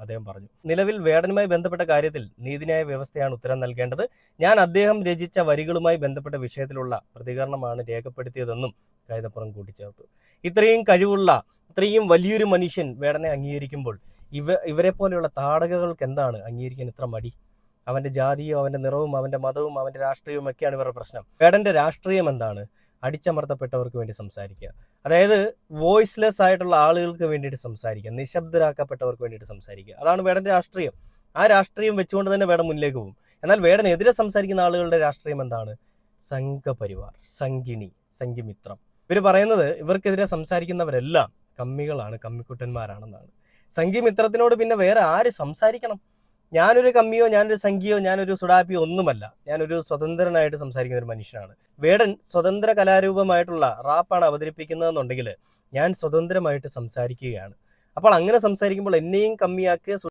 അദ്ദേഹം പറഞ്ഞു. നിലവിൽ വേടനുമായി ബന്ധപ്പെട്ട കാര്യത്തിൽ നീതിന്യായ വ്യവസ്ഥയാണ് ഉത്തരം നൽകേണ്ടത്. ഞാൻ അദ്ദേഹം രചിച്ച വരികളുമായി ബന്ധപ്പെട്ട വിഷയത്തിലുള്ള പ്രതികരണമാണ് രേഖപ്പെടുത്തിയതെന്നും കൈതപ്പുറം കൂട്ടിച്ചേർത്തു. ഇത്രയും കഴിവുള്ള, ഇത്രയും വലിയൊരു മനുഷ്യൻ വേടനെ അംഗീകരിക്കുമ്പോൾ ഇവരെ പോലെയുള്ള താടകകൾക്ക് എന്താണ് അംഗീകരിക്കാൻ ഇത്ര മടി? അവന്റെ ജാതിയും അവന്റെ നിറവും അവന്റെ മതവും അവന്റെ രാഷ്ട്രീയവും ഒക്കെയാണ് ഇവരുടെ പ്രശ്നം. വേടന്റെ രാഷ്ട്രീയം എന്താണ്? അടിച്ചമർത്തപ്പെട്ടവർക്ക് വേണ്ടി സംസാരിക്കുക, അതായത് വോയിസ്ലെസ് ആയിട്ടുള്ള ആളുകൾക്ക് വേണ്ടിയിട്ട് സംസാരിക്കുക, നിശബ്ദരാക്കപ്പെട്ടവർക്ക് വേണ്ടിയിട്ട് സംസാരിക്കുക. അതാണ് വേടന്റെ രാഷ്ട്രീയം. ആ രാഷ്ട്രീയം വെച്ചുകൊണ്ട് തന്നെ വേടൻ മുന്നിലേക്ക് പോകും. എന്നാൽ വേടനെതിരെ സംസാരിക്കുന്ന ആളുകളുടെ രാഷ്ട്രീയം എന്താണ്? സംഘപരിവാർ, സംഘിണി, സംഘിമിത്രം. ഇവർ പറയുന്നത് ഇവർക്കെതിരെ സംസാരിക്കുന്നവരെല്ലാം കമ്മികളാണ്, കമ്മിക്കുട്ടന്മാരാണെന്നാണ്. സംഘിമിത്രത്തിനോട് പിന്നെ വേറെ ആര് സംസാരിക്കണം? ഞാനൊരു കമ്മിയോ ഞാനൊരു സംഖ്യയോ ഞാനൊരു സുഡാപ്പിയോ ഒന്നുമല്ല. ഞാനൊരു സ്വതന്ത്രനായിട്ട് സംസാരിക്കുന്ന ഒരു മനുഷ്യനാണ്. വേടൻ സ്വതന്ത്ര കലാരൂപമായിട്ടുള്ള റാപ്പാണ് അവതരിപ്പിക്കുന്നതെന്നുണ്ടെങ്കിൽ ഞാൻ സ്വതന്ത്രമായിട്ട് സംസാരിക്കുകയാണ്. അപ്പോൾ അങ്ങനെ സംസാരിക്കുമ്പോൾ എന്നെയും കമ്മിയാക്കുക,